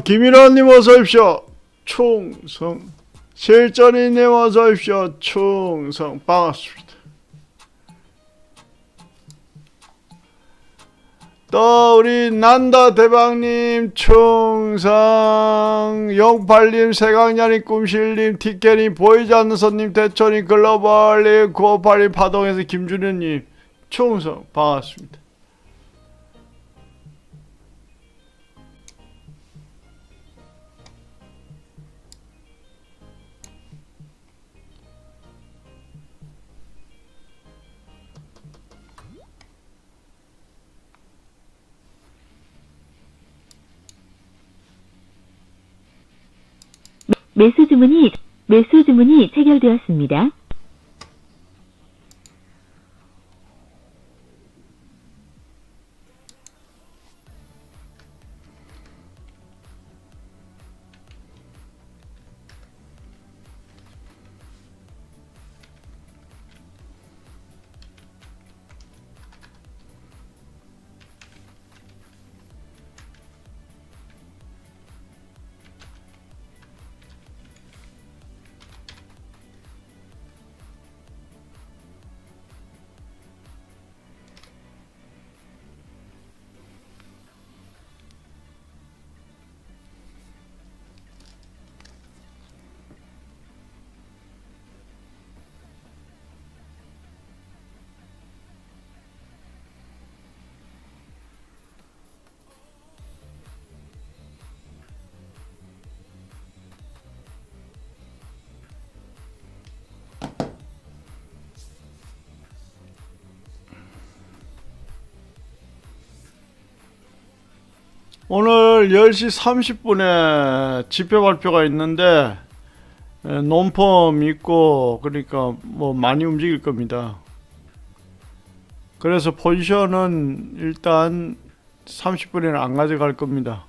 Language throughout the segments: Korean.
김일환님 어서 오십시오. 충성. 실전이님 어서 오십시오. 충성. 반갑습니다. 또 우리 난다 대방님 충성. 영팔님 세강야님 꿈실님 티켓님 보이지 않는 손님 대천님 글로벌님 958님 파동에서 김준현님 충성. 반갑습니다. 매수 주문이 체결되었습니다. 오늘 10시 30분에 집회 발표가 있는데 논펌 있고 그러니까 뭐 많이 움직일 겁니다. 그래서 포지션은 일단 30분에는 안 가져갈 겁니다.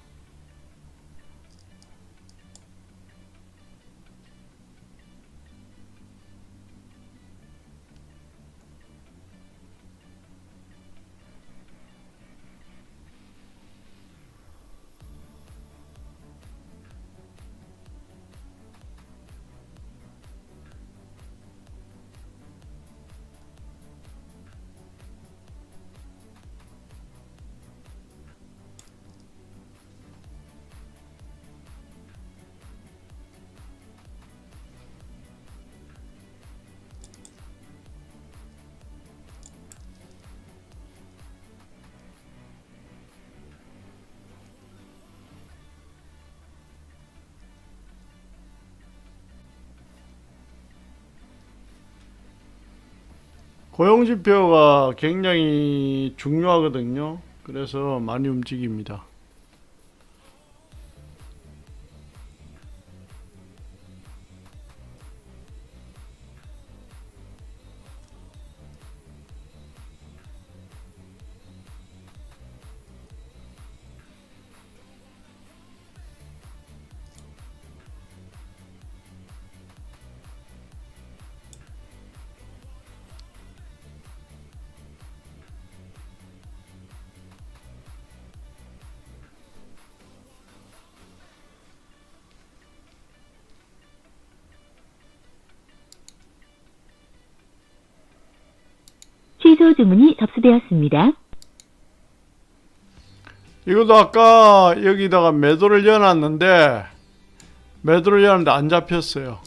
고용지표가 굉장히 중요하거든요. 그래서 많이 움직입니다. 취소 주문이 접수되었습니다. 이것도 아까 여기다가 매도를 열어놨는데 안 잡혔어요.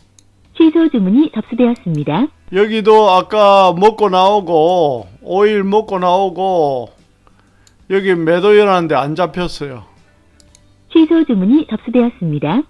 취소 주문이 접수되었습니다. 여기도 아까 먹고 나오고 오일 먹고 나오고 여기 매도 열어놨는데 안 잡혔어요. 취소 주문이 접수되었습니다.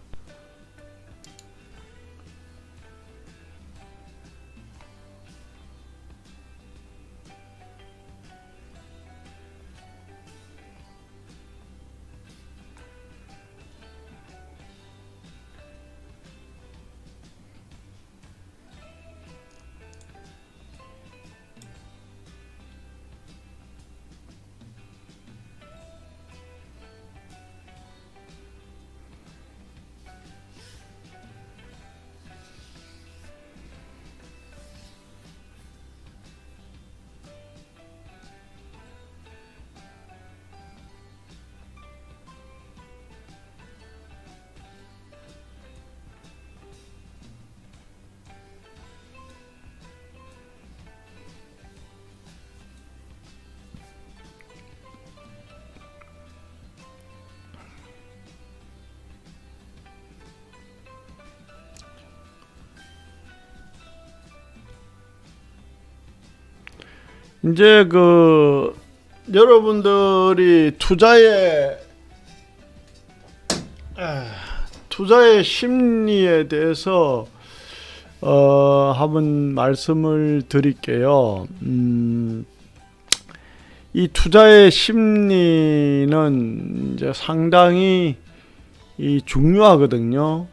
이제 여러분들이 투자의 심리에 대해서 한번 말씀을 드릴게요. 이 투자의 심리는 이제 상당히 중요하거든요.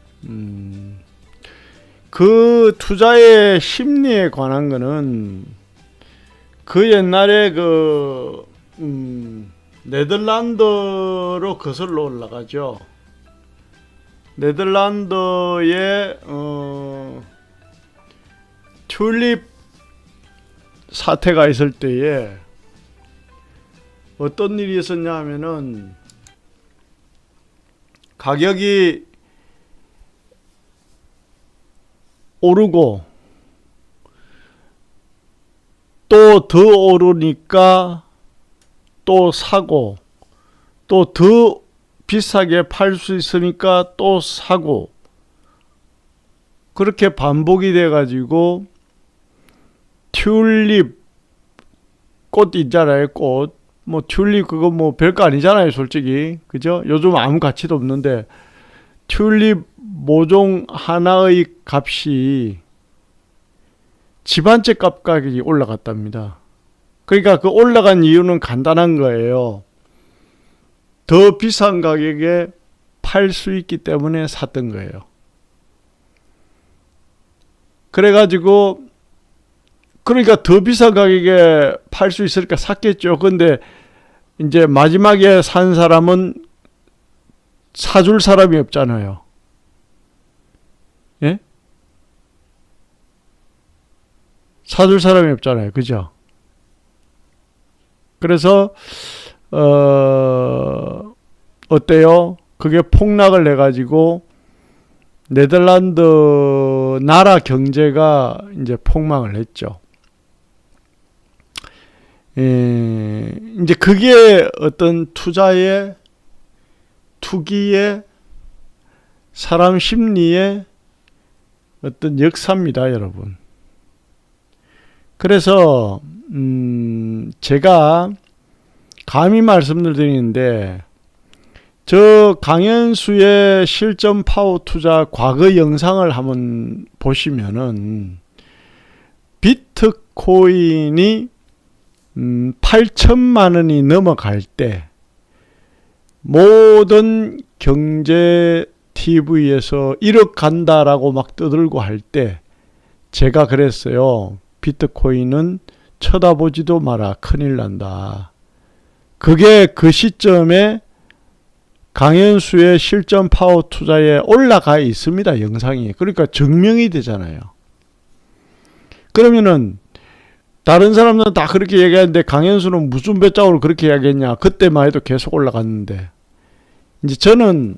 그 투자의 심리에 관한 거는 그 옛날에 네덜란드로 거슬러 올라가죠. 네덜란드의 튤립 사태가 있을 때에 어떤 일이 있었냐 하면은 가격이 오르고 또 더 오르니까 또 사고 또 더 비싸게 팔 수 있으니까 또 사고 그렇게 반복이 돼 가지고 튤립 꽃 있잖아요. 꽃 뭐 튤립 그거 뭐 별거 아니잖아요, 솔직히. 그죠? 요즘 아무 가치도 없는데 튤립 모종 하나의 값이 집 한 채 값 가격이 올라갔답니다. 그러니까 그 올라간 이유는 간단한 거예요. 더 비싼 가격에 팔 수 있기 때문에 샀던 거예요. 그래가지고 그러니까 더 비싼 가격에 팔 수 있으니까 샀겠죠. 근데 이제 마지막에 산 사람은 사줄 사람이 없잖아요. 예? 사줄 사람이 없잖아요. 그죠? 그래서 어때요? 그게 폭락을 해가지고 네덜란드 나라 경제가 이제 폭망을 했죠. 이제 그게 어떤 투기의 사람 심리의 어떤 역사입니다, 여러분. 그래서 제가 감히 말씀을 드리는데 저 강현수의 실전 파워 투자 과거 영상을 한번 보시면은 비트코인이 8천만 원이 넘어갈 때 모든 경제 TV에서 1억 간다라고 막 떠들고 할 때 제가 그랬어요. 비트코인은 쳐다보지도 마라. 큰일 난다. 그게 그 시점에 강현수의 실전 파워 투자에 올라가 있습니다. 영상이. 그러니까 증명이 되잖아요. 그러면은 다른 사람들은 다 그렇게 얘기하는데 강현수는 무슨 배짱으로 그렇게 이야기했냐. 그때만 해도 계속 올라갔는데. 이제 저는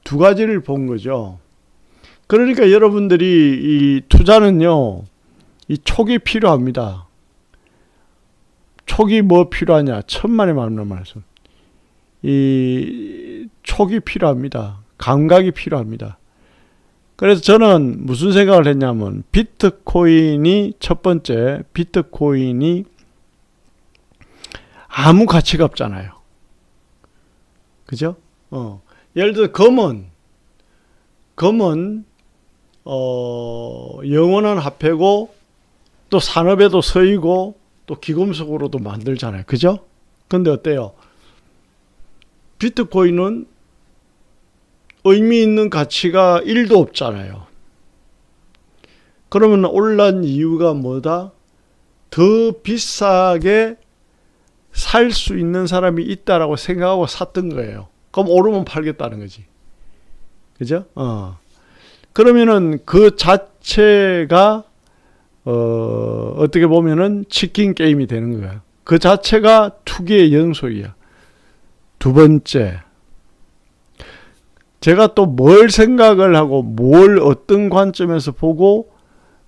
두 가지를 본 거죠. 그러니까 여러분들이 이 투자는요. 이 촉이 필요합니다. 촉이 뭐 필요하냐. 천만에 만원 말씀. 이 촉이 필요합니다. 감각이 필요합니다. 그래서 저는 무슨 생각을 했냐면 비트코인이 첫 번째 비트코인이 아무 가치가 없잖아요. 그죠? 예를 들어 금은 영원한 화폐고 또 산업에도 쓰이고 또 기금속으로도 만들잖아요. 그죠? 근데 어때요? 비트코인은 의미 있는 가치가 1도 없잖아요. 그러면 올란 이유가 뭐다? 더 비싸게 살 수 있는 사람이 있다라고 생각하고 샀던 거예요. 그럼 오르면 팔겠다는 거지. 그죠? 그러면은 그 자체가 어떻게 보면은 치킨 게임이 되는 거야. 그 자체가 투기의 연속이야. 두 번째, 제가 또 뭘 생각을 하고 뭘 어떤 관점에서 보고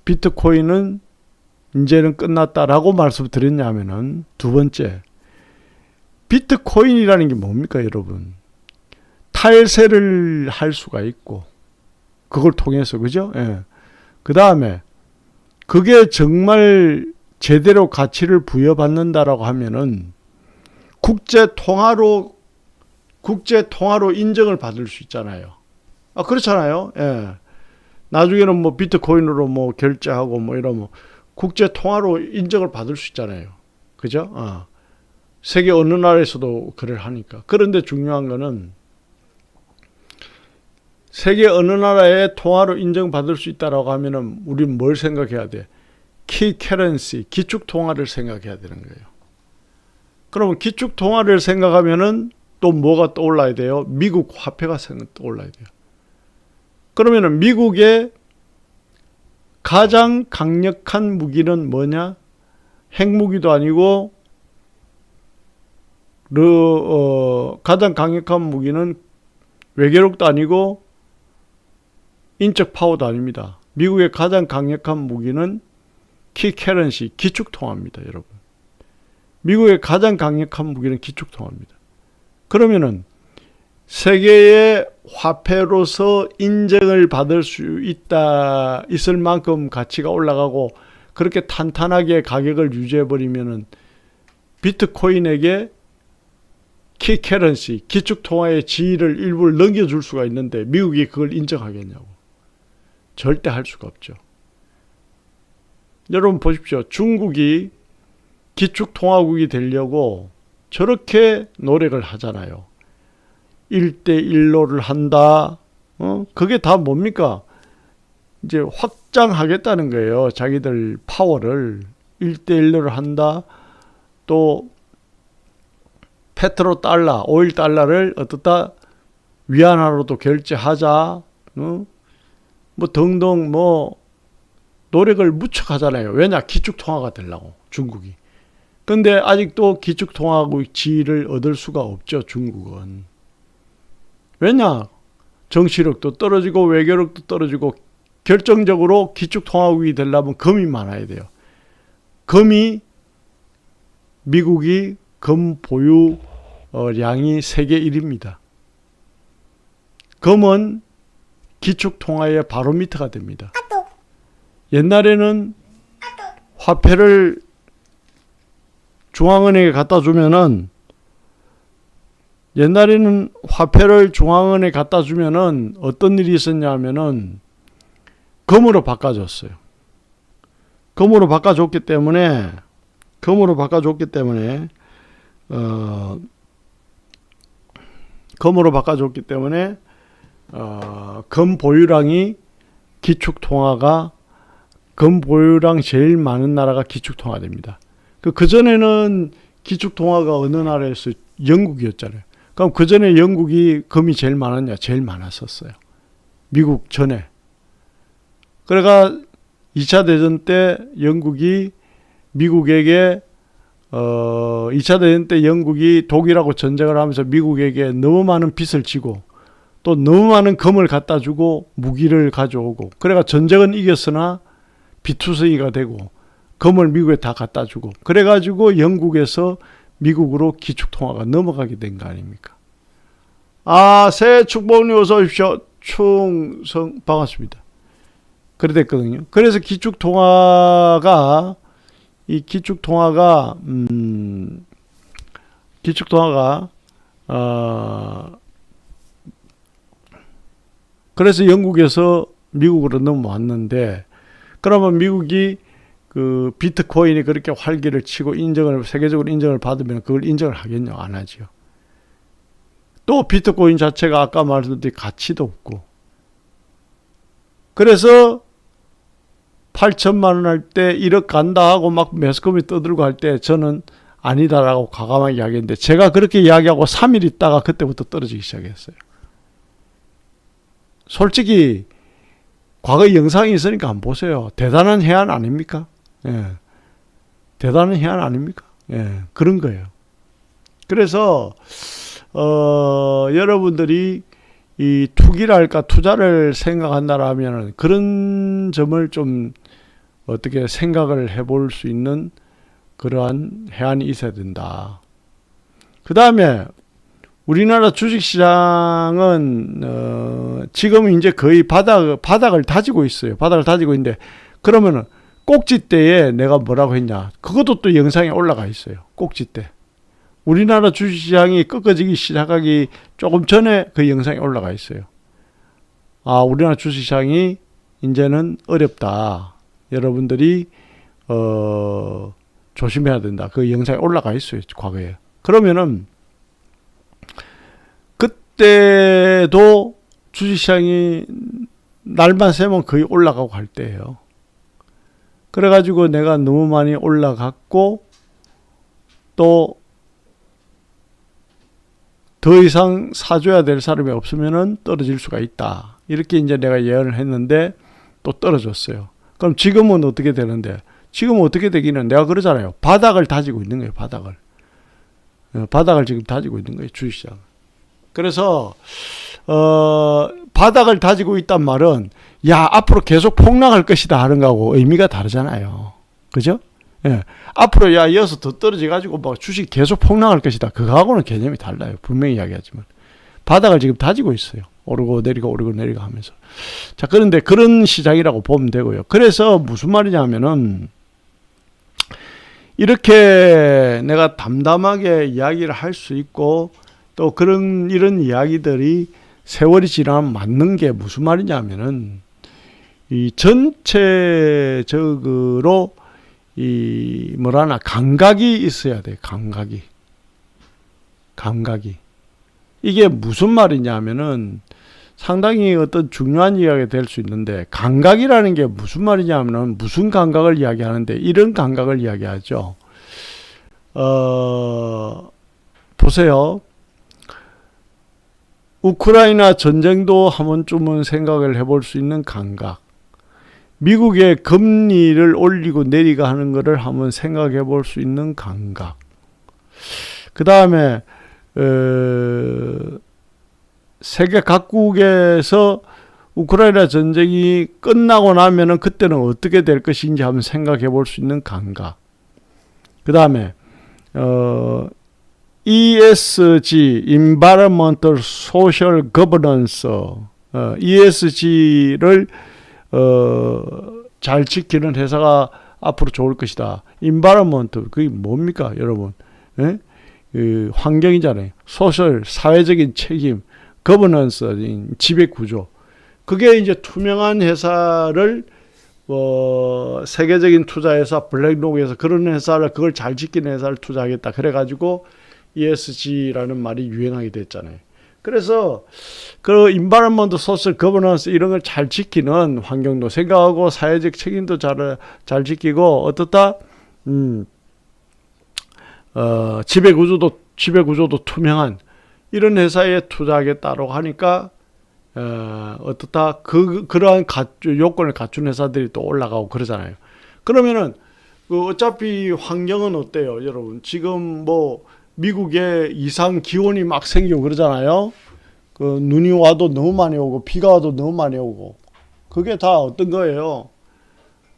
비트코인은 이제는 끝났다라고 말씀드렸냐면은 두 번째, 비트코인이라는 게 뭡니까, 여러분? 탈세를 할 수가 있고 그걸 통해서, 그죠? 예. 그 다음에 그게 정말 제대로 가치를 부여받는다라고 하면은 국제 통화로 인정을 받을 수 있잖아요. 그렇잖아요. 예. 나중에는 뭐 비트코인으로 뭐 결제하고 뭐 이러면 국제 통화로 인정을 받을 수 있잖아요. 그죠? 세계 어느 나라에서도 그를 하니까. 그런데 중요한 거는 세계 어느 나라에 통화로 인정받을 수 있다라고 하면은 우리는 뭘 생각해야 돼? 키 커런시, 기축 통화를 생각해야 되는 거예요. 그러면 기축 통화를 생각하면은 또 뭐가 떠올라야 돼요? 미국 화폐가 떠올라야 돼요. 그러면은 미국의 가장 강력한 무기는 뭐냐? 핵무기도 아니고 가장 강력한 무기는 외교력도 아니고 인적 파워도 아닙니다. 미국의 가장 강력한 무기는 키 커런시, 기축 통화입니다, 여러분. 미국의 가장 강력한 무기는 기축 통화입니다. 그러면은 세계의 화폐로서 인정을 받을 수 있을 만큼 가치가 올라가고 그렇게 탄탄하게 가격을 유지해 버리면은 비트코인에게 키 커런시, 기축 통화의 지위를 일부를 넘겨줄 수가 있는데 미국이 그걸 인정하겠냐고. 절대 할 수가 없죠. 여러분 보십시오. 중국이 기축 통화국이 되려고 저렇게 노력을 하잖아요. 1대1로를 한다. 그게 다 뭡니까? 이제 확장하겠다는 거예요. 자기들 파워를 1대1로를 한다. 또 페트로 달러, 오일 달러를 어떻다 위안화로도 결제하자. 뭐 등등 뭐 노력을 무척 하잖아요. 왜냐? 기축 통화가 되려고 중국이. 근데 아직도 기축 통화국 지위를 얻을 수가 없죠, 중국은. 왜냐? 정치력도 떨어지고 외교력도 떨어지고 결정적으로 기축 통화국이 되려면 금이 많아야 돼요. 미국이 금 보유량이 세계 1위입니다. 금은 기축 통화의 바로미터가 됩니다. 옛날에는 화폐를 중앙은행에 갖다 주면은 어떤 일이 있었냐면은 금으로 바꿔줬어요. 금으로 바꿔줬기 때문에 금 보유량이 금 보유량 제일 많은 나라가 기축 통화 됩니다. 그전에는 기축 통화가 어느 나라였어요? 영국이었잖아요. 그럼 그전에 영국이 금이 제일 많았냐? 제일 많았었어요. 미국 전에. 그래가 2차 대전 때 영국이 미국에게 2차 대전 때 영국이 독일하고 전쟁을 하면서 미국에게 너무 많은 빚을 지고 또 너무 많은 금을 갖다 주고 무기를 가져오고 그래가 전쟁은 이겼으나 비투성이가 되고 금을 미국에 다 갖다 주고 그래가지고 영국에서 미국으로 기축통화가 넘어가게 된 거 아닙니까? 새해 축복님 어서 오십시오. 충성 반갑습니다. 그래 됐거든요. 그래서 기축통화가 그래서 영국에서 미국으로 넘어왔는데 그러면 미국이 그 비트코인이 그렇게 활기를 치고 세계적으로 인정을 받으면 그걸 인정을 하겠냐? 안 하죠. 또 비트코인 자체가 아까 말씀드린 가치도 없고 그래서 8천만 원 할 때 1억 간다 하고 막 매스컴이 떠들고 할 때 저는 아니다라고 과감하게 이야기했는데 제가 그렇게 이야기하고 3일 있다가 그때부터 떨어지기 시작했어요. 솔직히 과거 영상이 있으니까 한번 보세요. 대단한 해안 아닙니까? 예. 대단한 해안 아닙니까? 예. 그런 거예요. 그래서 여러분들이 이 투기랄까 투자를 생각한다라면 그런 점을 좀 어떻게 생각을 해볼 수 있는 그러한 해안이 있어야 된다. 그 다음에 우리나라 주식시장은 지금 이제 거의 바닥을 다지고 있어요. 바닥을 다지고 있는데 그러면은 꼭지대에 내가 뭐라고 했냐. 그것도 또 영상에 올라가 있어요. 꼭지대. 우리나라 주식시장이 꺾어지기 시작하기 조금 전에 그 영상에 올라가 있어요. 아, 우리나라 주식시장이 이제는 어렵다. 여러분들이 조심해야 된다. 그 영상에 올라가 있어요. 과거에. 그러면은 그때도 주식시장이 날만 새면 거의 올라가고 갈 때예요. 그래가지고 내가 너무 많이 올라갔고 또 더 이상 사줘야 될 사람이 없으면은 떨어질 수가 있다. 이렇게 이제 내가 예언을 했는데 또 떨어졌어요. 그럼 지금은 어떻게 되는데? 지금은 어떻게 되기는 내가 그러잖아요. 바닥을 다지고 있는 거예요. 바닥을. 바닥을 지금 다지고 있는 거예요. 주식시장. 그래서 바닥을 다지고 있단 말은 야 앞으로 계속 폭락할 것이다 하는 거하고 의미가 다르잖아요. 그죠? 예. 앞으로 야 이어서 더 떨어져 가지고 뭐 주식 계속 폭락할 것이다. 그거하고는 개념이 달라요. 분명히 이야기하지만 바닥을 지금 다지고 있어요. 오르고 내리고 오르고 내리고 하면서. 자, 그런데 그런 시장이라고 보면 되고요. 그래서 무슨 말이냐면은 이렇게 내가 담담하게 이야기를 할 수 있고 또 이런 이야기들이 세월이 지나면 맞는 게 무슨 말이냐면은 이 전체적으로 이 뭐라나 감각이 있어야 돼. 감각이. 이게 무슨 말이냐면은 상당히 어떤 중요한 이야기가 될 수 있는데 감각이라는 게 무슨 말이냐면은 무슨 감각을 이야기하는데 이런 감각을 이야기하죠. 보세요. 우크라이나 전쟁도 한 번쯤은 생각을 해볼 수 있는 감각. 미국의 금리를 올리고 내리가 하는 것을 한번 생각해 볼 수 있는 감각. 그 다음에 세계 각국에서 우크라이나 전쟁이 끝나고 나면은 그때는 어떻게 될 것인지 한번 생각해 볼 수 있는 감각. 그 다음에 ESG, Environmental Social Governance, ESG를 잘 지키는 회사가 앞으로 좋을 것이다. Environment, 그게 뭡니까, 여러분? 예? 그 환경이잖아요. 소셜, 사회적인 책임, Governance, 지배 구조. 그게 이제 투명한 회사를 세계적인 투자회사, 블랙록에서 그런 회사를 그걸 잘 지키는 회사를 투자하겠다. 그래가지고 ESG라는 말이 유행하게 됐잖아요. 그래서 그 인바이런먼트 소셜 거버넌스 이런 걸 잘 지키는 환경도 생각하고 사회적 책임도 잘 지키고 어떻다 지배 구조도 투명한 이런 회사에 투자하겠다라고 하니까 어떻다 그러한 요건을 갖춘 회사들이 또 올라가고 그러잖아요. 그러면은 어차피 환경은 어때요, 여러분? 지금 뭐 미국에 이상 기온이 막 생기고 그러잖아요. 그 눈이 와도 너무 많이 오고 비가 와도 너무 많이 오고 그게 다 어떤 거예요?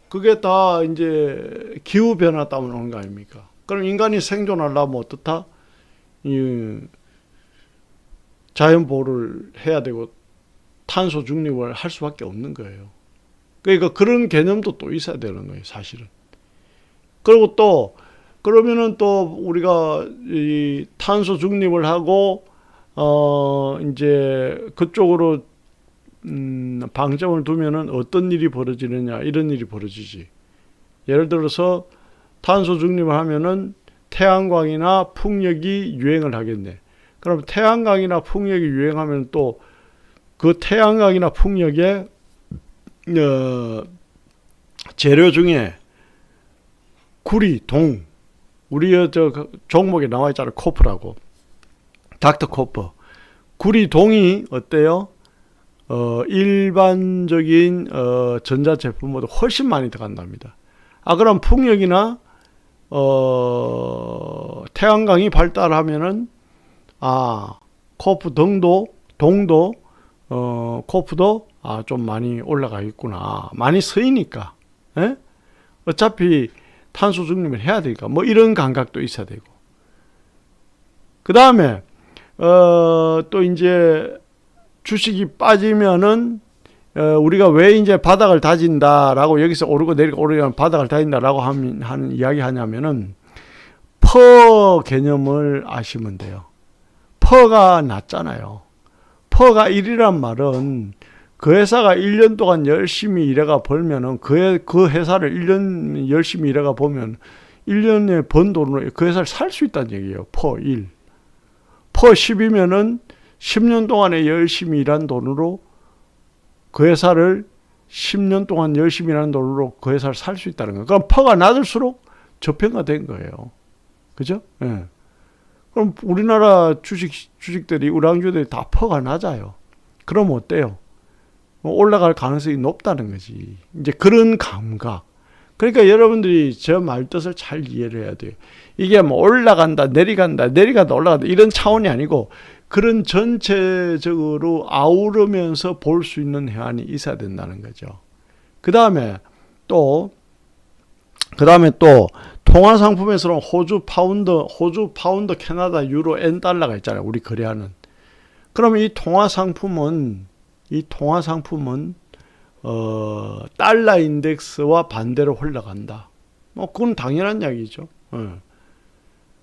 그게 다 이제 기후 변화 때문에 오는 거 아닙니까? 그럼 인간이 생존하려면 어떻다? 이 자연 보호를 해야 되고 탄소 중립을 할 수밖에 없는 거예요. 그러니까 그런 개념도 또 있어야 되는 거예요, 사실은. 그리고 또 그러면은 또 우리가 이 탄소 중립을 하고 이제 그쪽으로 방점을 두면은 어떤 일이 벌어지느냐 이런 일이 벌어지지. 예를 들어서 탄소 중립을 하면은 태양광이나 풍력이 유행을 하겠네. 그럼 태양광이나 풍력이 유행하면 또 그 태양광이나 풍력의 재료 중에 구리, 동, 우리 저 종목에 나와 있잖아요. 코프라고. 닥터 코퍼. 구리, 동이 어때요? 일반적인 전자제품보다 훨씬 많이 들어간답니다. 그럼 풍력이나 태양광이 발달하면은 코프 동도 코프도 좀 많이 올라가 있구나. 많이 쓰이니까. 에? 어차피 탄소 중립을 해야 되니까 뭐 이런 감각도 있어야 되고. 그 다음에 또 이제 주식이 빠지면은 우리가 왜 이제 바닥을 다진다라고 여기서 오르고 내리고 오르고 바닥을 다진다라고 하는 이야기 하냐면은 퍼 개념을 아시면 돼요. 퍼가 낮잖아요. 퍼가 1이란 말은 그 회사가 1년 동안 열심히 일해가 벌면은 그 회사를 1년 열심히 일해가 보면 1년에 번 돈으로 그 회사를 살 수 있다는 얘기예요. 퍼 1. 퍼 10이면은 10년 동안에 열심히 일한 돈으로 그 회사를 10년 동안 열심히 일한 돈으로 그 회사를 살 수 있다는 거예요. 그럼 퍼가 낮을수록 저평가된 거예요. 그죠? 예. 그럼 우리나라 주식들이, 우량주들이 다 퍼가 낮아요. 그럼 어때요? 올라갈 가능성이 높다는 거지. 이제 그런 감각. 그러니까 여러분들이 저 말뜻을 잘 이해를 해야 돼요. 이게 뭐 올라간다, 내려간다, 올라간다 이런 차원이 아니고 그런 전체적으로 아우르면서 볼 수 있는 해안이 있어야 된다는 거죠. 그 다음에 또 통화 상품에서는 호주 파운드, 캐나다, 유로, 엔 달러가 있잖아요. 우리 거래하는. 그러면 이 통화 상품은 달러 인덱스와 반대로 흘러간다. 그건 당연한 이야기죠.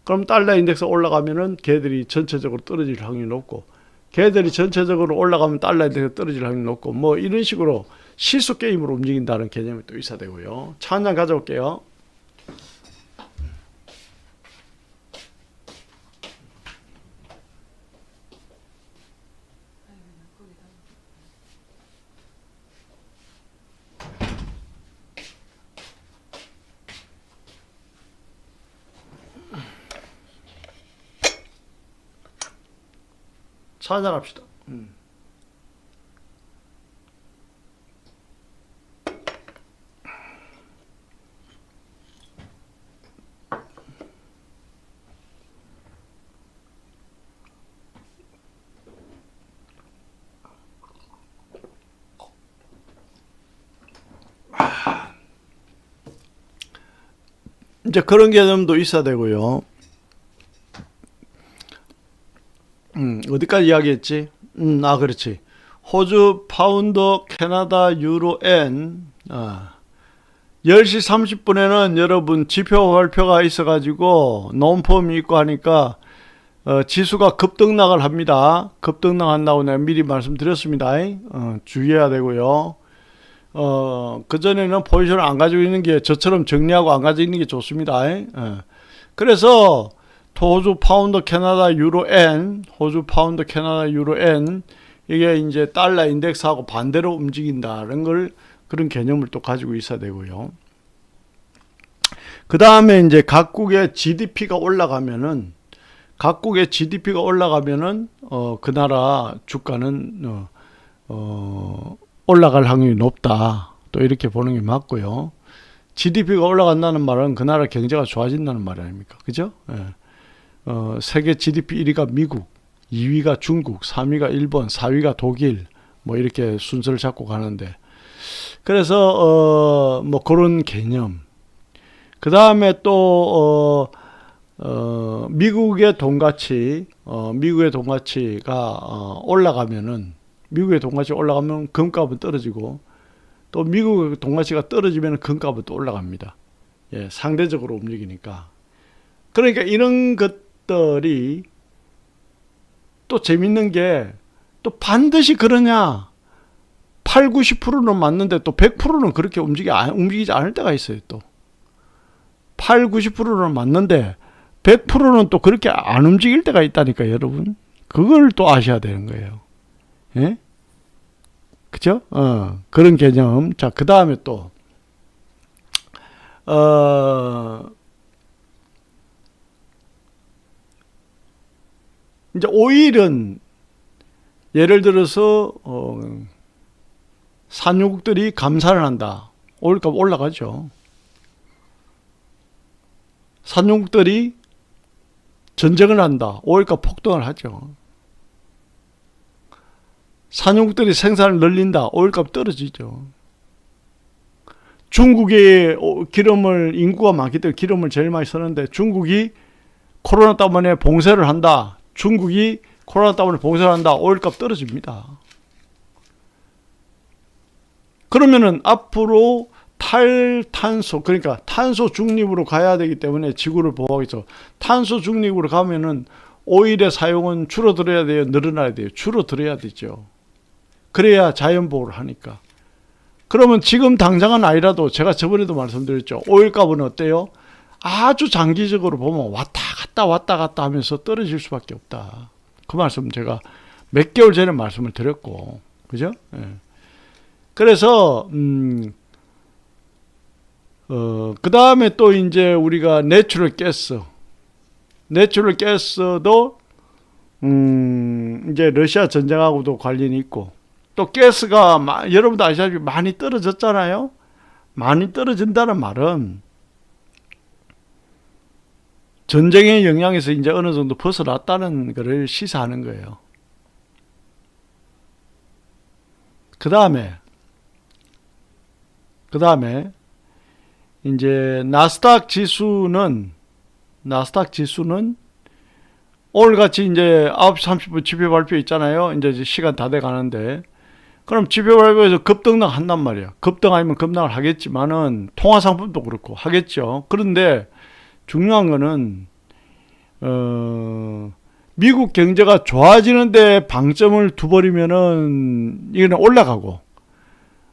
그럼 달러 인덱스 올라가면은 걔들이 전체적으로 떨어질 확률이 높고, 걔들이 전체적으로 올라가면 달러 인덱스 떨어질 확률이 높고, 뭐 이런 식으로 시수 게임으로 움직인다는 개념이 또 있어야 되고요. 차 한잔 가져올게요. 차 한잔 합시다. 이제 그런 개념도 있어야 되고요. 어디까지 이야기했지? 그렇지. 호주, 파운드, 캐나다, 유로, 엔. 10시 30분에는 여러분 지표 발표가 있어가지고 논펌이 있고 하니까 지수가 급등락을 합니다. 급등락한다고 내가 미리 말씀드렸습니다. 주의해야 되고요. 그전에는 포지션을 안 가지고 있는 게 저처럼 정리하고 안 가지고 있는 게 좋습니다. 그래서 호주, 파운드, 캐나다, 유로, 엔, 호주, 파운드, 캐나다, 유로, 엔, 이게 이제 달러 인덱스하고 반대로 움직인다는 걸, 그런 개념을 또 가지고 있어야 되고요. 그 다음에 이제 각국의 GDP가 올라가면은, 그 나라 주가는, 올라갈 확률이 높다. 또 이렇게 보는 게 맞고요. GDP가 올라간다는 말은 그 나라 경제가 좋아진다는 말 아닙니까? 그죠? 세계 GDP 1위가 미국, 2위가 중국, 3위가 일본, 4위가 독일, 뭐 이렇게 순서를 잡고 가는데, 그래서 뭐 그런 개념. 그 다음에 또 미국의 돈 가치가 올라가면은, 미국의 돈 가치가 올라가면 금값은 떨어지고, 또 미국의 돈 가치가 떨어지면 금값은 또 올라갑니다. 상대적으로 움직이니까. 그러니까 이런 것들이 또 재밌는 게, 또 반드시 그러냐? 8, 90%는 맞는데 또 100%는 그렇게 움직이지 않을 때가 있어요. 또 8, 90%는 맞는데 100%는 또 그렇게 안 움직일 때가 있다니까, 여러분. 그걸 또 아셔야 되는 거예요. 예? 그죠? 그런 개념. 자, 그 다음에 또 이제 오일은 예를 들어서 산유국들이 감산을 한다. 오일값 올라가죠. 산유국들이 전쟁을 한다. 오일값 폭등을 하죠. 산유국들이 생산을 늘린다. 오일값 떨어지죠. 중국이 인구가 많기 때문에 기름을 제일 많이 쓰는데, 중국이 코로나 때문에 봉쇄를 한다. 오일값 떨어집니다. 그러면은 앞으로 탈탄소, 그러니까 탄소 중립으로 가야 되기 때문에 지구를 보호하기 위해서 탄소 중립으로 가면은 오일의 사용은 줄어들어야 돼요, 늘어나야 돼요? 줄어들어야 되죠. 그래야 자연 보호를 하니까. 그러면 지금 당장은 아니라도 제가 저번에도 말씀드렸죠. 오일 값은 어때요? 아주 장기적으로 보면 왔다 갔다 하면서 떨어질 수밖에 없다. 그 말씀 제가 몇 개월 전에 말씀을 드렸고, 그죠? 예. 그래서 그 다음에 또 이제 우리가 내추럴 가스도 이제 러시아 전쟁하고도 관련이 있고, 또 가스가 여러분도 아시다시피 많이 떨어졌잖아요. 많이 떨어진다는 말은 전쟁의 영향에서 이제 어느 정도 벗어났다는 것을 시사하는 거예요. 그 다음에 이제 나스닥 지수는 오늘같이 이제 9시 30분 지표 발표 있잖아요. 이제 시간 다 돼 가는데, 그럼 지표 발표에서 급등락 한단 말이야. 급등 아니면 급락을 하겠지만은 통화 상품도 그렇고 하겠죠. 그런데 중요한 거는 미국 경제가 좋아지는데 방점을 두버리면은 이거는 올라가고,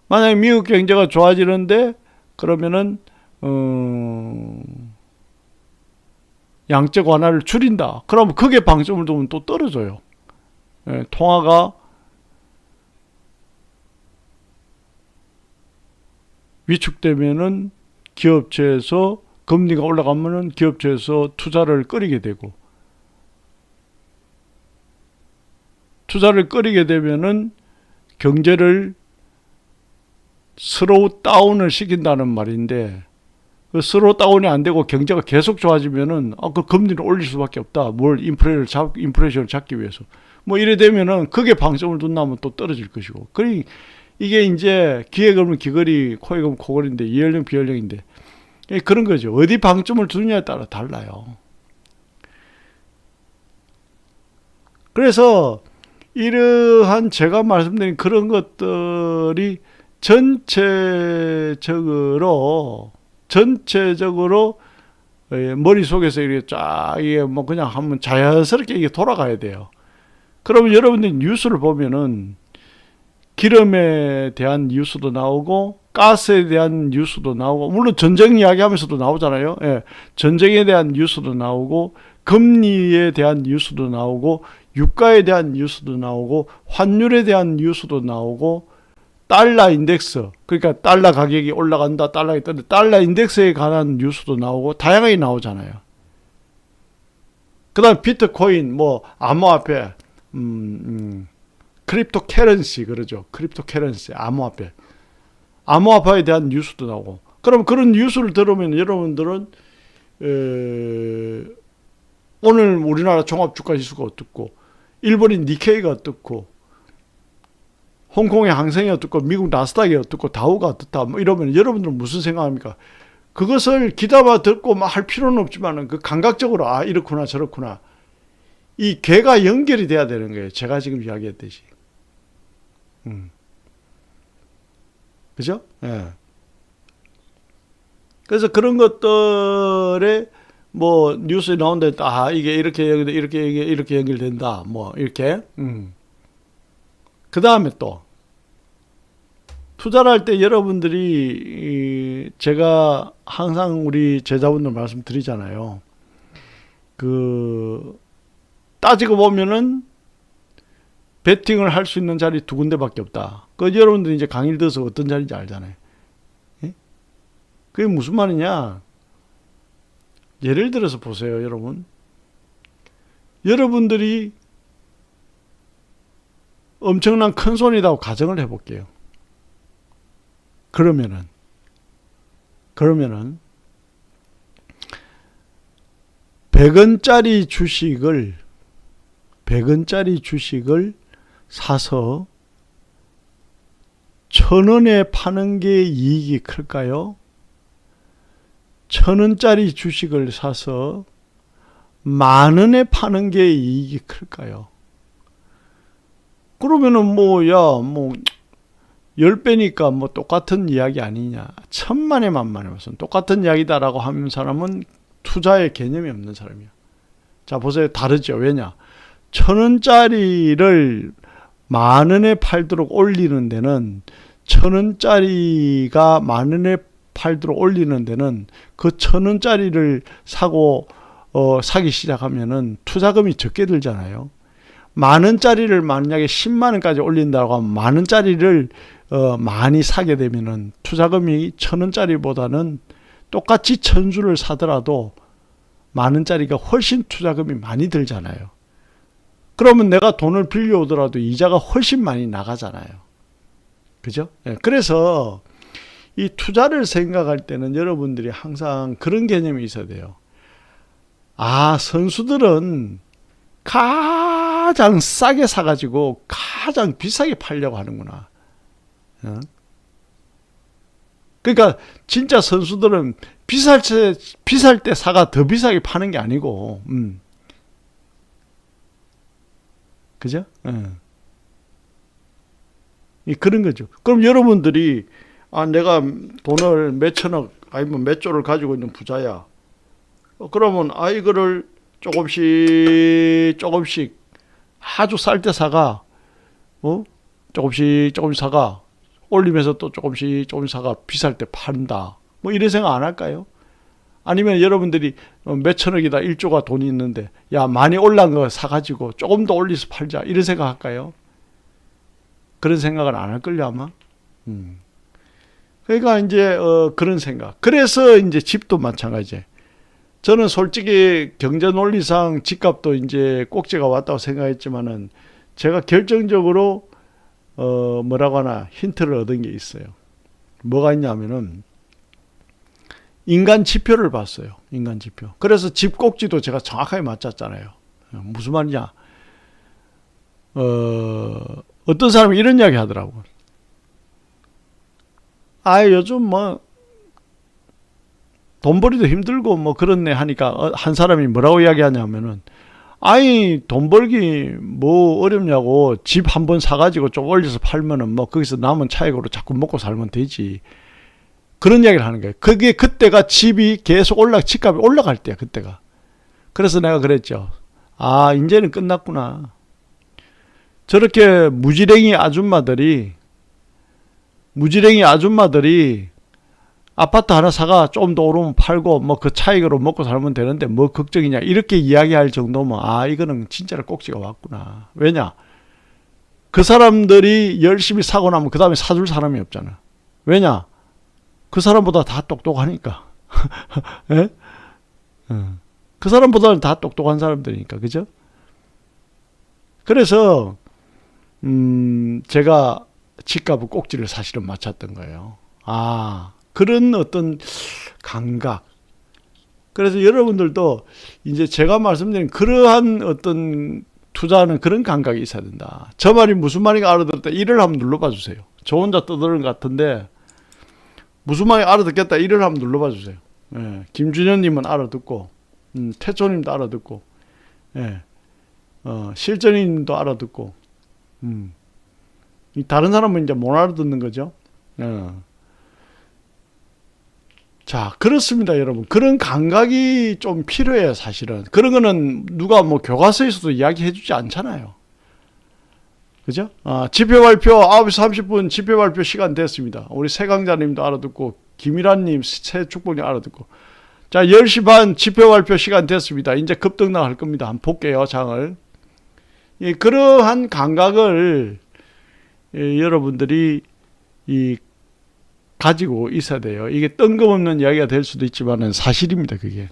만약에 미국 경제가 좋아지는데 그러면은 양적 완화를 줄인다. 그러면 그게 방점을 두면 또 떨어져요. 예, 통화가 위축되면은 기업체에서 금리가 올라가면은 기업체에서 투자를 꺼리게 되고, 투자를 꺼리게 되면은 경제를 슬로우 다운을 시킨다는 말인데, 그 슬로우 다운이 안 되고 경제가 계속 좋아지면은 그 금리를 올릴 수밖에 없다. 뭘 인플레이션을 잡기 위해서. 뭐 이래 되면은 그게 방점을 둔다면 또 떨어질 것이고. 그러니 이게 이제 귀에 걸면 귀걸이, 코에 걸면 코걸이인데 이연령 비연령인데 그런 거죠. 어디 방점을 두느냐에 따라 달라요. 그래서 이러한 제가 말씀드린 그런 것들이 전체적으로 머릿속에서 이렇게 쫙 이게 뭐 그냥 한번 자연스럽게 이게 돌아가야 돼요. 그러면 여러분들이 뉴스를 보면은 기름에 대한 뉴스도 나오고 가스에 대한 뉴스도 나오고, 물론 전쟁 이야기하면서도 나오잖아요. 예, 전쟁에 대한 뉴스도 나오고 금리에 대한 뉴스도 나오고 유가에 대한 뉴스도 나오고 환율에 대한 뉴스도 나오고 달러 인덱스, 그러니까 달러 가격이 올라간다, 달러가 떨어진다, 달러 인덱스에 관한 뉴스도 나오고 다양하게 나오잖아요. 그 다음 비트코인, 뭐 암호화폐, 크립토 커런시 그러죠. 크립토 커런시, 암호화폐에 대한 뉴스도 나오고. 그럼 그런 뉴스를 들으면 여러분들은 오늘 우리나라 종합주가지수가 어떻고, 일본인 니케이가 어떻고, 홍콩의 항생이 어떻고, 미국 나스닥이 어떻고, 다우가 어떻다, 뭐 이러면 여러분들은 무슨 생각합니까? 그것을 귀담아 듣고 막 할 필요는 없지만은 그 감각적으로 이렇구나 저렇구나, 이 괴가 연결이 돼야 되는 거예요. 제가 지금 이야기했듯이. 그죠? 예. 그래서 그런 것들에 뭐 뉴스에 나온다, 이게 이렇게 연결된다, 뭐 이렇게. 그 다음에 또 투자를 할 때 여러분들이 제가 항상 우리 제자분들 말씀드리잖아요. 따지고 보면은 베팅을 할 수 있는 자리 두 군데밖에 없다. 여러분들이 이제 강의를 들어서 어떤 자리인지 알잖아요. 예? 그게 무슨 말이냐? 예를 들어서 보세요, 여러분. 여러분들이 엄청난 큰 손이라고 가정을 해볼게요. 그러면은 100원짜리 주식을 사서 1000원에 파는 게 이익이 클까요? 1000원짜리 주식을 사서 10,000원에 파는 게 이익이 클까요? 그러면은 10배니까 뭐 똑같은 이야기 아니냐. 천만에 만만에 무슨 똑같은 이야기다라고 하는 사람은 투자의 개념이 없는 사람이야. 자, 보세요. 다르죠. 왜냐? 1,000원짜리를 10,000원에 팔도록 올리는 데는 1,000원짜리가 10,000원에 팔도록 올리는 데는 그 1,000원짜리를 사고 사기 시작하면은 투자금이 적게 들잖아요. 10,000원짜리를 만약에 100,000원까지 올린다고 하면 10,000원짜리를 많이 사게 되면은 투자금이 1,000원짜리보다는 똑같이 1,000주를 사더라도 10,000원짜리가 훨씬 투자금이 많이 들잖아요. 그러면 내가 돈을 빌려오더라도 이자가 훨씬 많이 나가잖아요. 그죠? 그래서 이 투자를 생각할 때는 여러분들이 항상 그런 개념이 있어야 돼요. 아, 선수들은 가장 싸게 사가지고 가장 비싸게 팔려고 하는구나. 그러니까 진짜 선수들은 비쌀 때 사가 더 비싸게 파는 게 아니고, 그죠? 그런 거죠. 그럼 여러분들이 내가 돈을 몇천억 아니면 몇 조를 가지고 있는 부자야. 그러면 이거를 조금씩 아주 쌀 때 사가, 조금씩 사가, 올리면서 또 조금씩 사가 비쌀 때 판다. 뭐 이런 생각 안 할까요? 아니면 여러분들이 몇천억이다 1조가 돈이 있는데 야, 많이 올라간 거 사가지고 조금 더 올려서 팔자 이런 생각 할까요? 그런 생각은 안 할걸요 아마. 그러니까 이제 그런 생각. 그래서 이제 집도 마찬가지예요. 저는 솔직히 경제 논리상 집값도 이제 꼭지가 왔다고 생각했지만은 제가 결정적으로 뭐라고 하나 힌트를 얻은 게 있어요. 뭐가 있냐면은 인간 지표를 봤어요. 인간 지표. 그래서 집 꼭지도 제가 정확하게 맞췄잖아요. 무슨 말이냐? 어떤 사람이 이런 이야기 하더라고. 요즘 뭐 돈벌이도 힘들고 뭐 그렇네 하니까 한 사람이 뭐라고 이야기하냐면은 돈 벌기 뭐 어렵냐고 집 한 번 사가지고 좀 올려서 팔면은 뭐 거기서 남은 차익으로 자꾸 먹고 살면 되지. 그런 이야기를 하는 거예요. 그게 그때가 집이 계속 집값이 올라갈 때야, 그때가. 그래서 내가 그랬죠. 이제는 끝났구나. 저렇게 무지랭이 아줌마들이 아파트 하나 사가 좀 더 오르면 팔고 뭐 그 차익으로 먹고 살면 되는데 뭐 걱정이냐 이렇게 이야기할 정도면 이거는 진짜로 꼭지가 왔구나. 왜냐? 그 사람들이 열심히 사고 나면 그 다음에 사줄 사람이 없잖아. 왜냐? 그 사람보다 다 똑똑하니까. 예? 그 사람보다는 다 똑똑한 사람들이니까. 그죠? 그래서 제가 집값 꼭지를 사실은 맞췄던 거예요. 그런 어떤 감각. 그래서 여러분들도 이제 제가 말씀드린 그러한 어떤 투자하는 그런 감각이 있어야 된다. 저 말이 무슨 말인가 알아들을 때 1을 한번 눌러봐 주세요. 저 혼자 떠드는 것 같은데 무슨 말인지 알아듣겠다 1을 한번 눌러봐 주세요. 김준현님은 알아듣고 태초님도 알아듣고 실전님도 알아듣고 다른 사람은 이제 못 알아듣는 거죠. 자, 그렇습니다, 여러분. 그런 감각이 좀 필요해요, 사실은. 그런 거는 누가 뭐 교과서에서도 이야기해 주지 않잖아요. 그죠? 지표 발표 9시 30분 지표 발표 시간 됐습니다. 우리 세강자님도 알아듣고 김일환님, 새축복님 알아듣고. 자, 10시 반 지표 발표 시간 됐습니다. 이제 급등락 할 겁니다. 한번 볼게요, 장을. 그러한 감각을 여러분들이 가지고 있어야 돼요. 이게 뜬금없는 이야기가 될 수도 있지만은 사실입니다, 그게.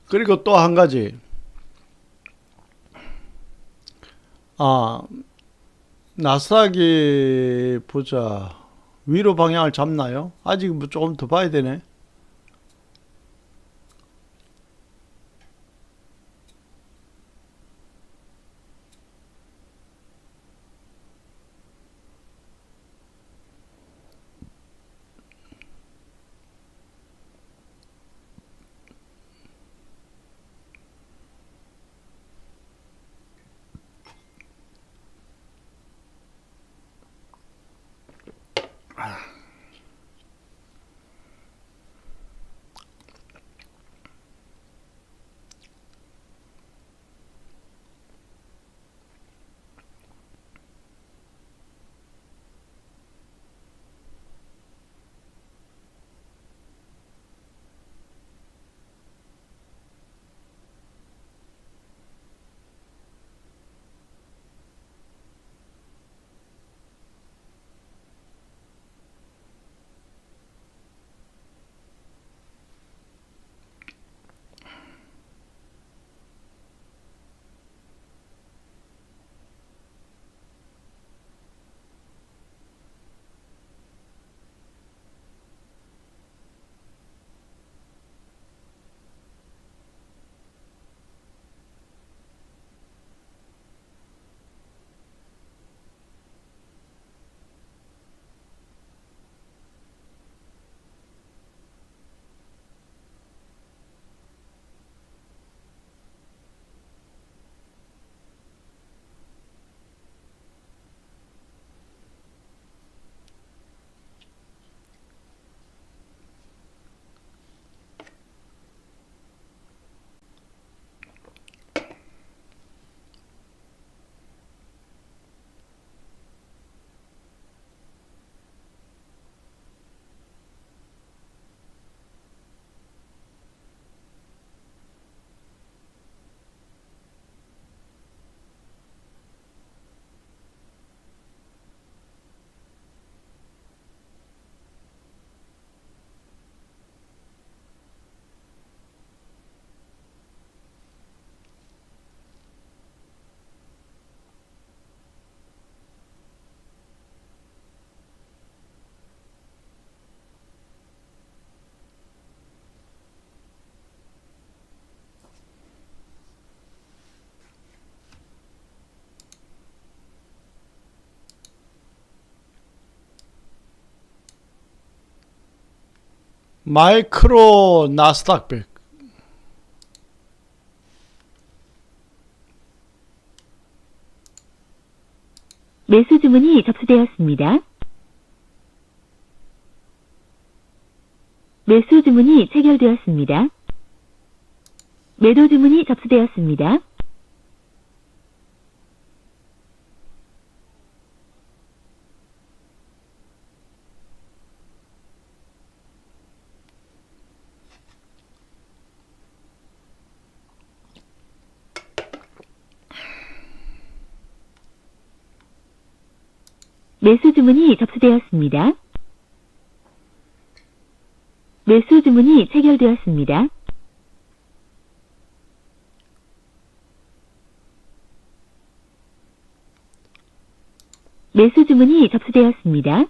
그리고 또 한 가지. 나스닥이 보자. 위로 방향을 잡나요? 아직 뭐 조금 더 봐야 되네. 마이크로 나스닥 100. 매수 주문이 접수되었습니다. 매수 주문이 체결되었습니다. 매도 주문이 접수되었습니다. 매수 주문이 접수되었습니다. 매수 주문이 체결되었습니다. 매수 주문이 접수되었습니다.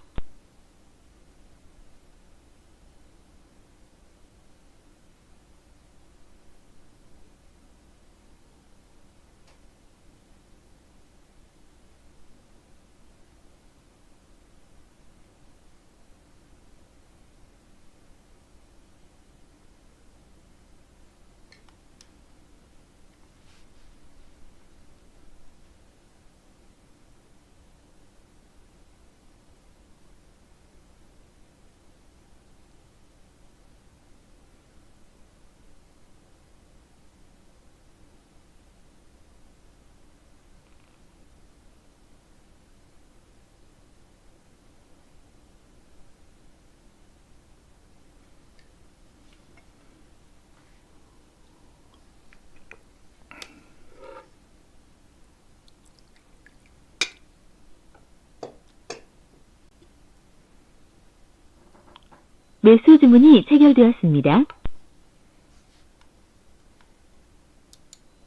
매수 주문이 체결되었습니다.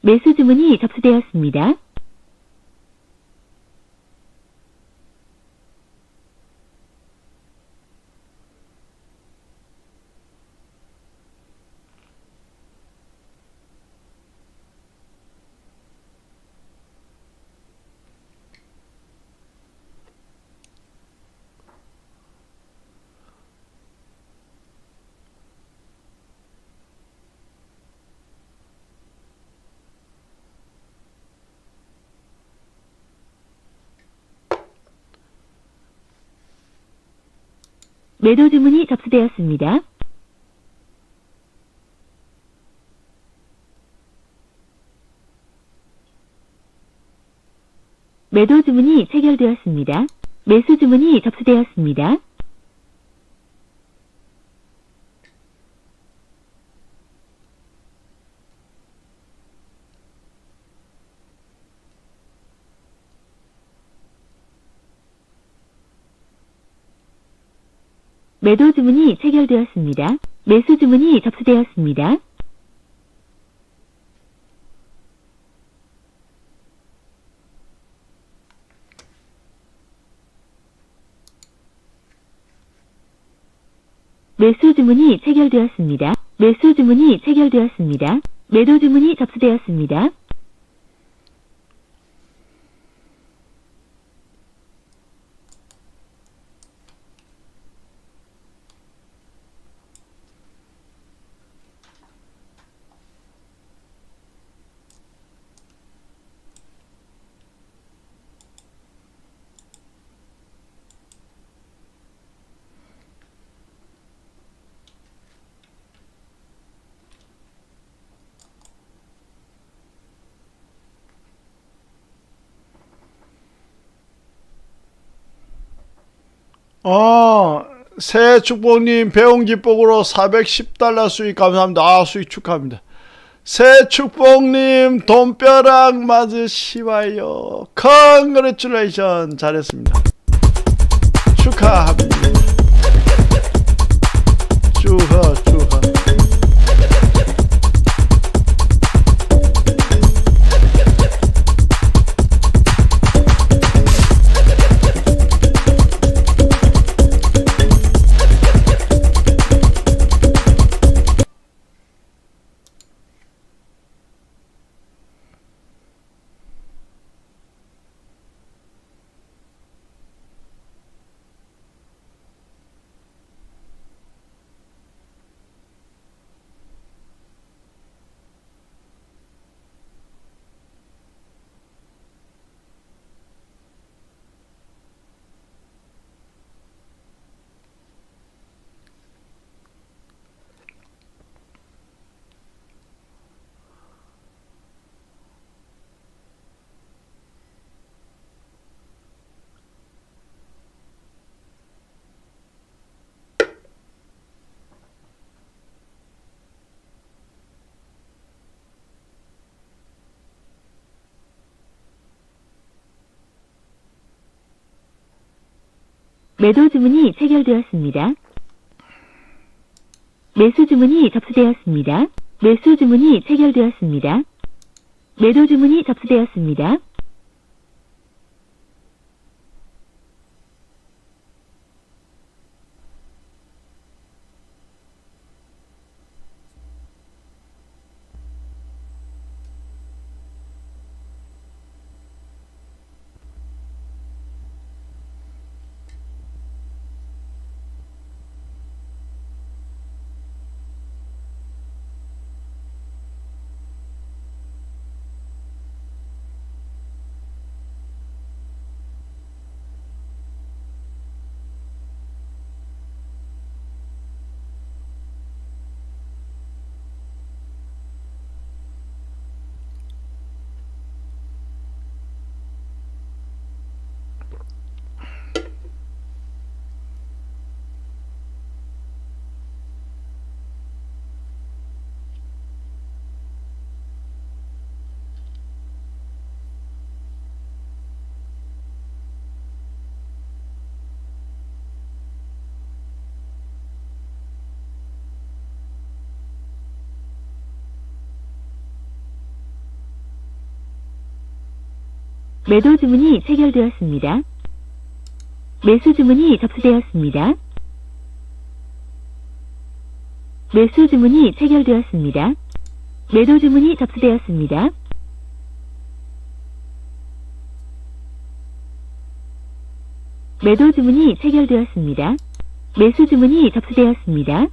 매수 주문이 접수되었습니다. 매도 주문이 접수되었습니다. 매도 주문이 체결되었습니다. 매수 주문이 접수되었습니다. 매도 주문이 체결되었습니다. 매수 주문이 접수되었습니다. 매수 주문이 체결되었습니다. 매수 주문이 체결되었습니다. 매도 주문이 접수되었습니다. 새해 축복님 배운 기복으로 410달러 수익 감사합니다. 수익 축하합니다. 새해 축복님 돈벼락 맞으시와요. 컨그레츄레이션 잘했습니다. 축하합니다. 축하. 매도 주문이 체결되었습니다. 매수 주문이 접수되었습니다. 매수 주문이 체결되었습니다. 매도 주문이 접수되었습니다. 매도 주문이 체결되었습니다. 매수 주문이 접수되었습니다. 매수 주문이 체결되었습니다. 매도 주문이 접수되었습니다. 매도 주문이 체결되었습니다. 매수 주문이 접수되었습니다.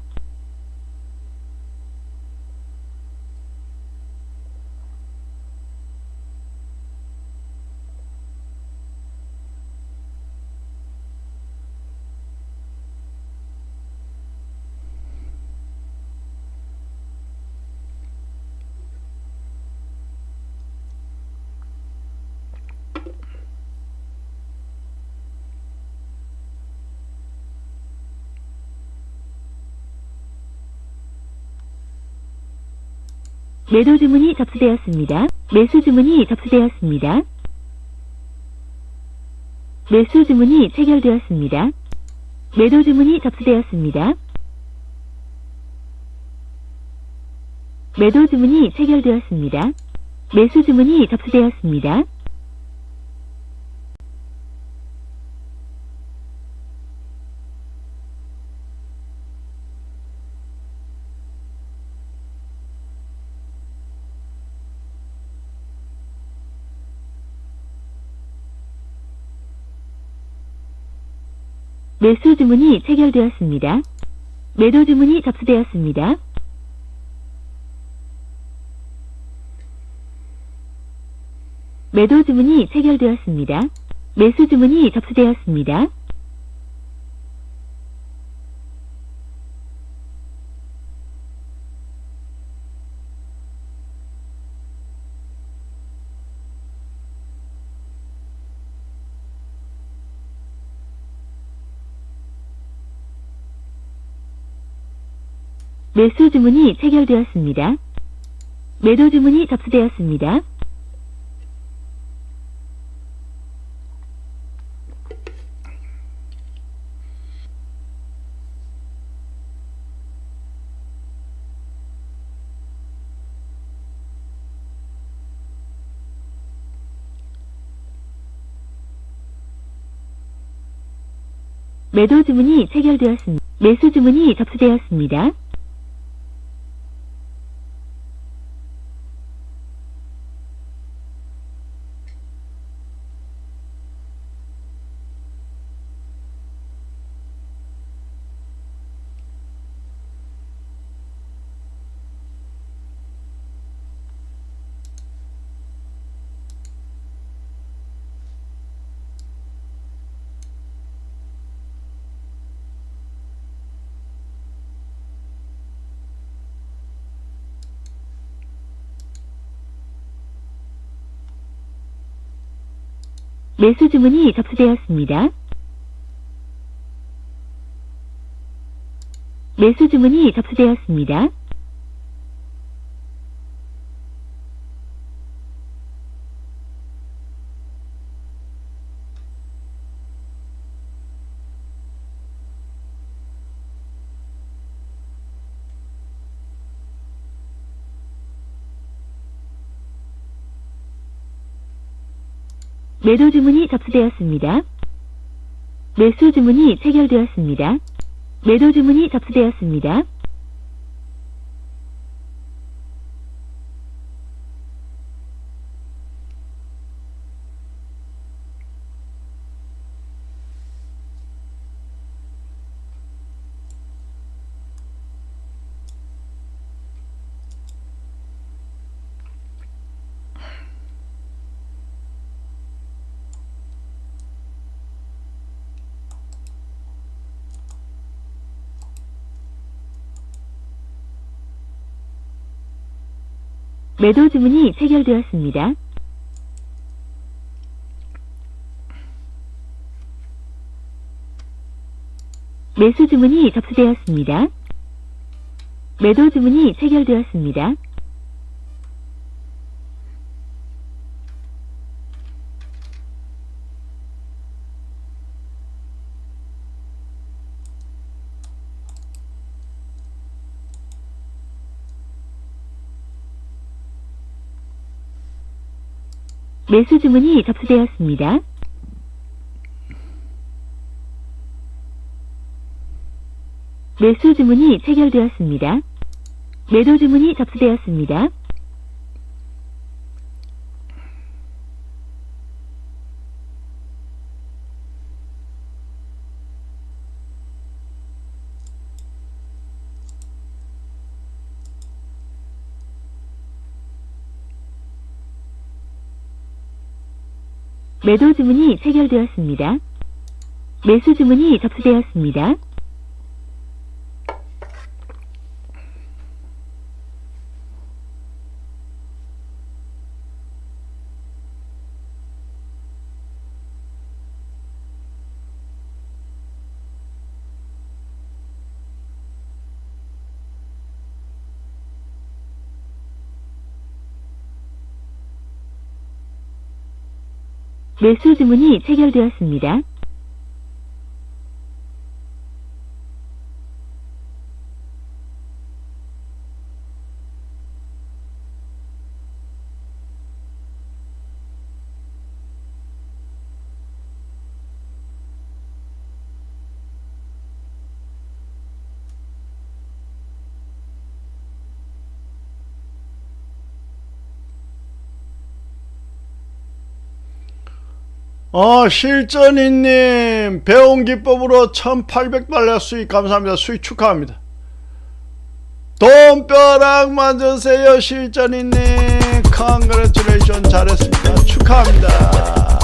매도 주문이 접수되었습니다. 매수 주문이 접수되었습니다. 매수 주문이 체결되었습니다. 매도 주문이 접수되었습니다. 매도 주문이 체결되었습니다. 매수 주문이 접수되었습니다. 매수 주문이 체결되었습니다. 매도 주문이 접수되었습니다. 매도 주문이 체결되었습니다. 매수 주문이 접수되었습니다. 매수 주문이 체결되었습니다. 매도 주문이 접수되었습니다. 매도 주문이 체결되었습니다. 매수 주문이 접수되었습니다. 매수 주문이 접수되었습니다. 매수 주문이 접수되었습니다. 매도 주문이 접수되었습니다. 매수 주문이 체결되었습니다. 매도 주문이 접수되었습니다. 매도 주문이 체결되었습니다. 매수 주문이 접수되었습니다. 매도 주문이 체결되었습니다. 매수 주문이 접수되었습니다. 매수 주문이 체결되었습니다. 매도 주문이 접수되었습니다. 매도 주문이 체결되었습니다. 매수 주문이 접수되었습니다. 매수 주문이 체결되었습니다. 실전이님 배운 기법으로 1800달러 수익 감사합니다. 수익 축하합니다. 돈벼락 맞으세요. 실전이님 컨그레츄레이션 잘했습니다. 축하합니다.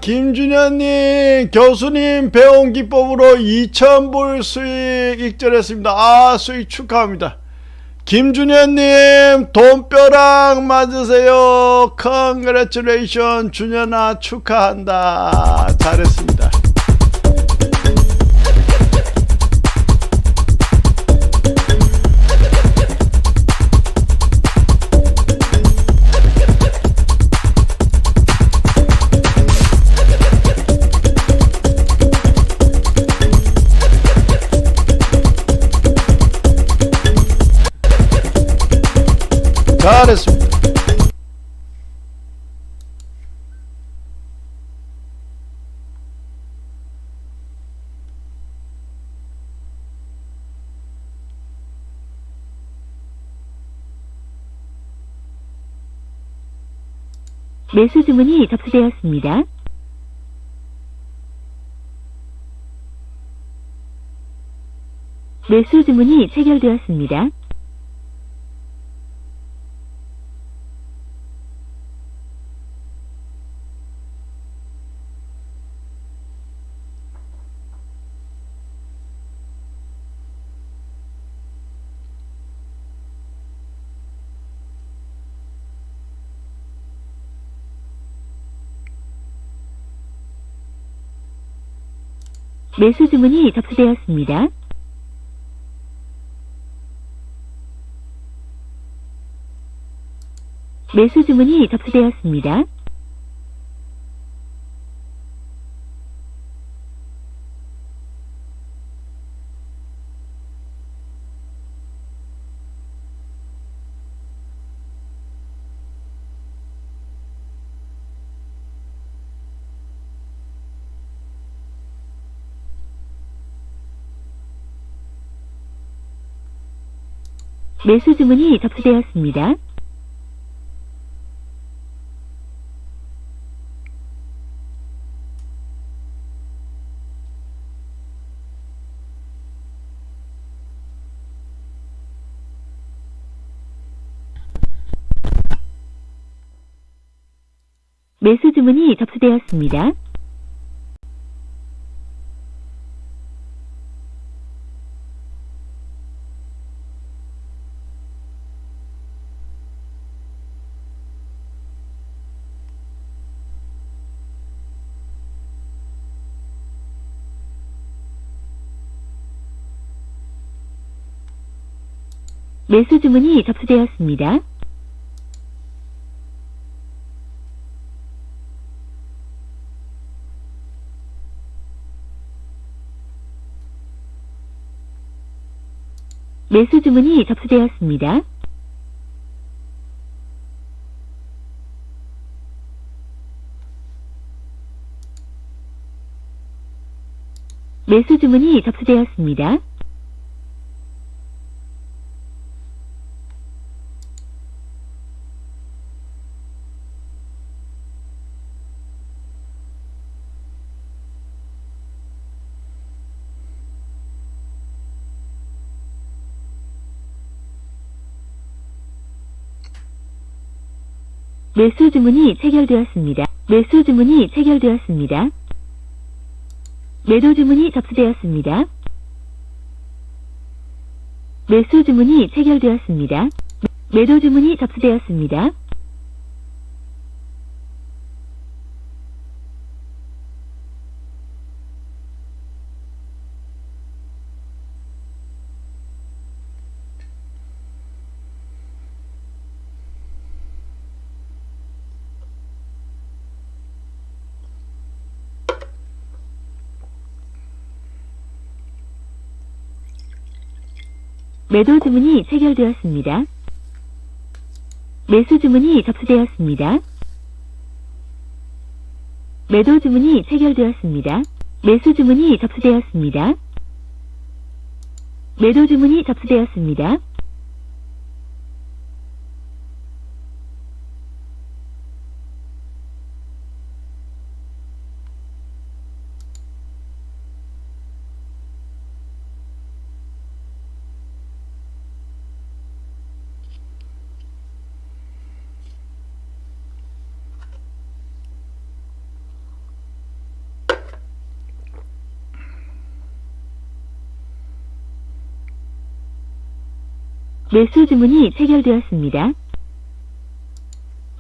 김준현님 교수님 배운 기법으로 2000불 수익 익절했습니다. 수익 축하합니다. 김준현님 돈벼락 맞으세요. 컨그레츄레이션 준현아 축하한다. 잘했습니다. 잘했습니다. 매수 주문이 접수되었습니다. 매수 주문이 체결되었습니다. 매수 주문이 접수되었습니다. 매수 주문이 접수되었습니다. 매수 주문이 접수되었습니다. 매수 주문이 접수되었습니다. 매수 주문이 접수되었습니다. 매수 주문이 접수되었습니다. 매수 주문이 접수되었습니다. 매수 주문이 체결되었습니다. 매수 주문이 체결되었습니다. 매도 주문이 접수되었습니다. 매수 주문이 체결되었습니다. 매도 주문이 접수되었습니다. 매도 주문이 체결되었습니다. 매수 주문이 접수되었습니다. 매도 주문이 체결되었습니다. 매수 주문이 접수되었습니다. 매도 주문이 접수되었습니다. 매수 주문이 체결되었습니다.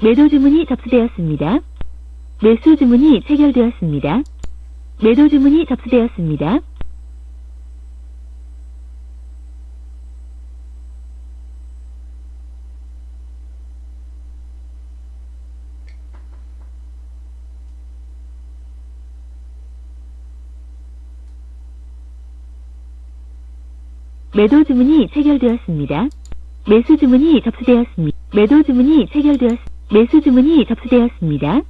매도 주문이 접수되었습니다. 매수 주문이 체결되었습니다. 매도 주문이 접수되었습니다. 매도 주문이 체결되었습니다. 매수 주문이 접수되었습니다. 매도 주문이 매수 주문이 접수되었습니다.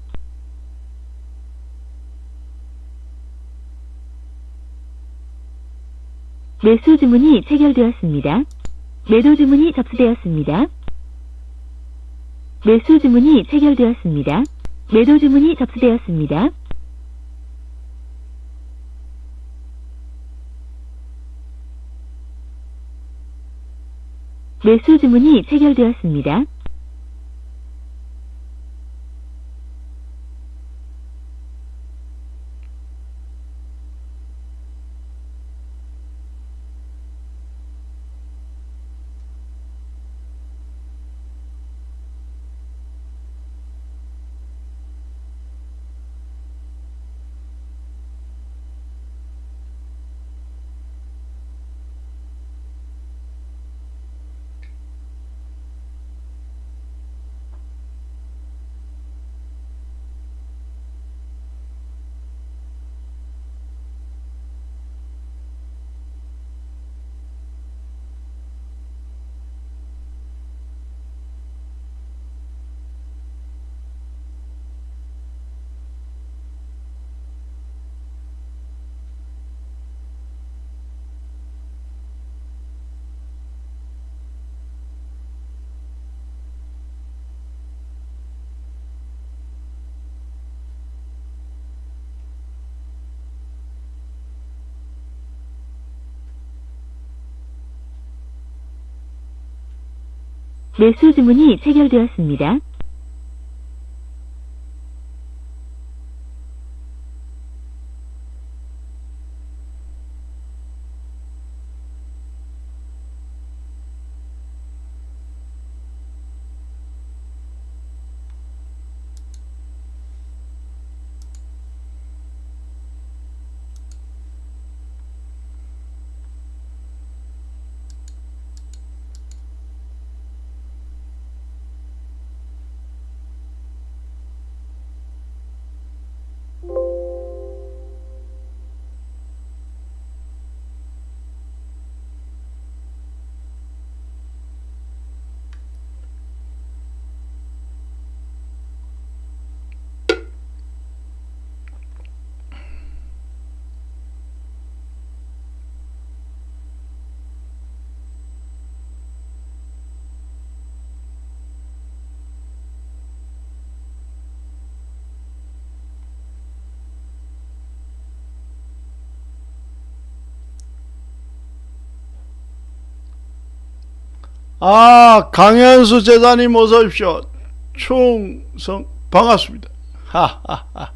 매수 주문이 체결되었습니다. 매도 주문이 접수되었습니다. 매수 주문이 체결되었습니다. 매도 주문이 접수되었습니다. 매수 주문이 체결되었습니다. 매수 주문이 체결되었습니다. 아, 강현수 재단님 어서 오십시오. 충성 반갑습니다. 하하하.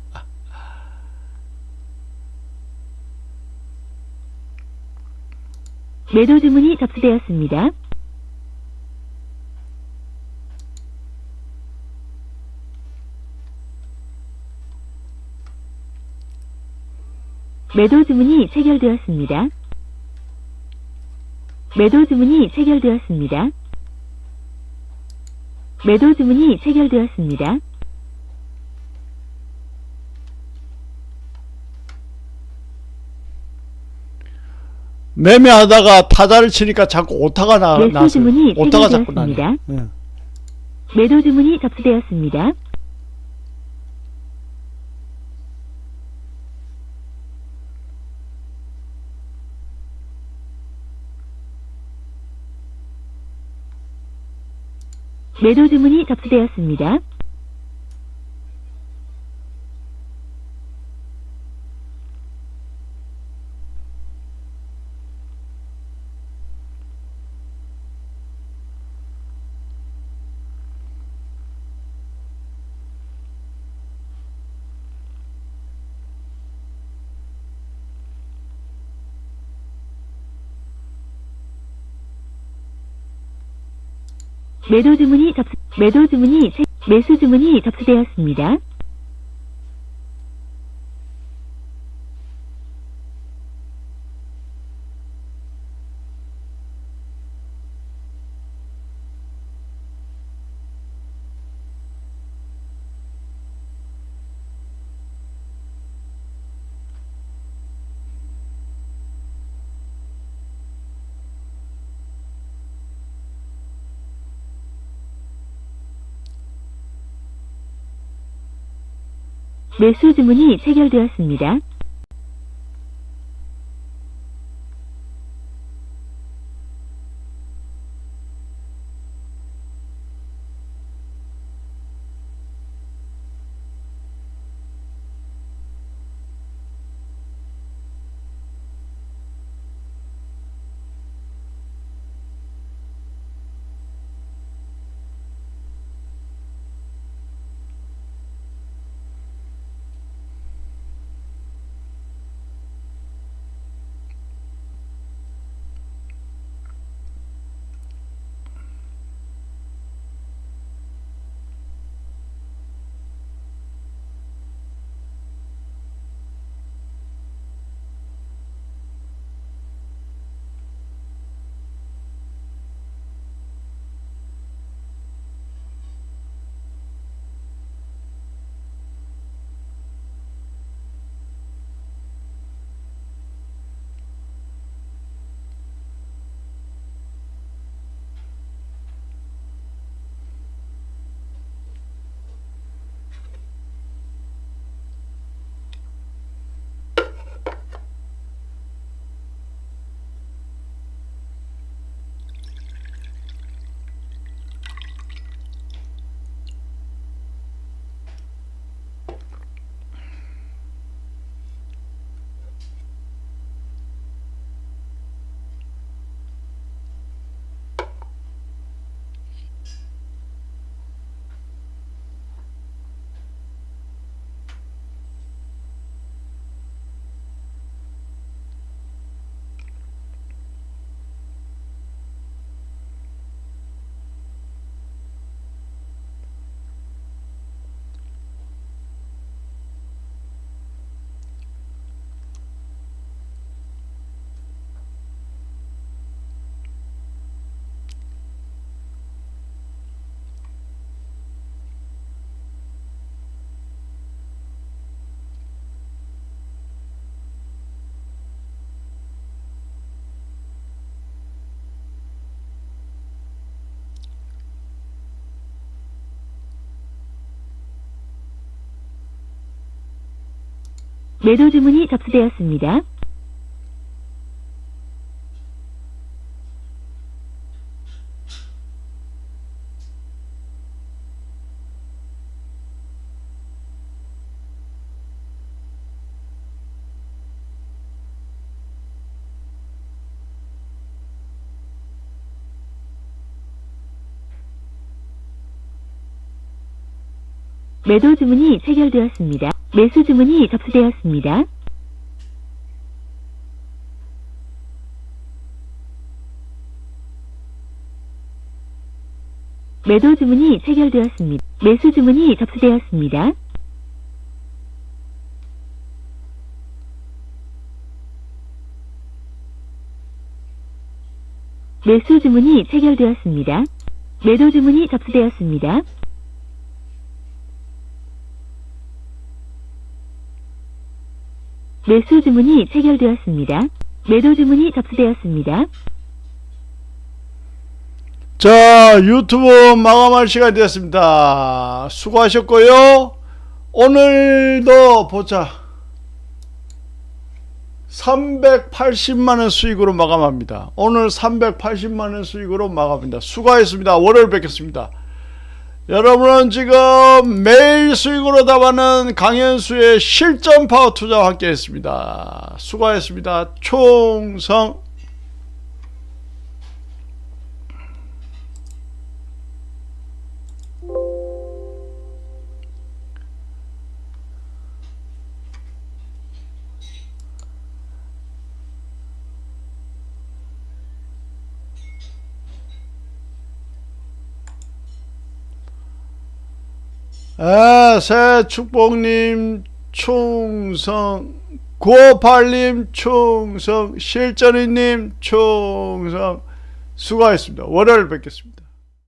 매도 주문이 접수되었습니다. 매도 주문이 체결되었습니다. 매도 주문이 체결되었습니다. 매도 주문이 체결되었습니다. 매매하다가 타자를 치니까 자꾸 오타가 매수 나서 주문이 오타가 자꾸 나네. 체결되었습니다. 예. 매도 주문이 접수되었습니다. 매도 주문이 접수되었습니다. 매수 주문이 접수되었습니다. 매수 주문이 체결되었습니다. 매도 주문이 접수되었습니다. 매도 주문이 체결되었습니다. 매수 주문이 접수되었습니다. 매도 주문이 체결되었습니다. 매수 주문이 접수되었습니다. 매수 주문이 체결되었습니다. 매도 주문이 접수되었습니다. 매수 주문이 체결되었습니다. 매도 주문이 접수되었습니다. 자, 유튜브 마감할 시간이 되었습니다. 수고하셨고요. 오늘도 보자. 380만원 수익으로 마감합니다. 오늘 380만원 수익으로 마감합니다. 수고하셨습니다. 월요일 뵙겠습니다. 여러분은 지금 매일 수익으로 답하는 강현수의 실전 파워 투자와 함께 했습니다. 수고하셨습니다. 충성. 새 축복님 충성, 958님 충성, 실전이님 충성. 수고하셨습니다. 월요일 뵙겠습니다.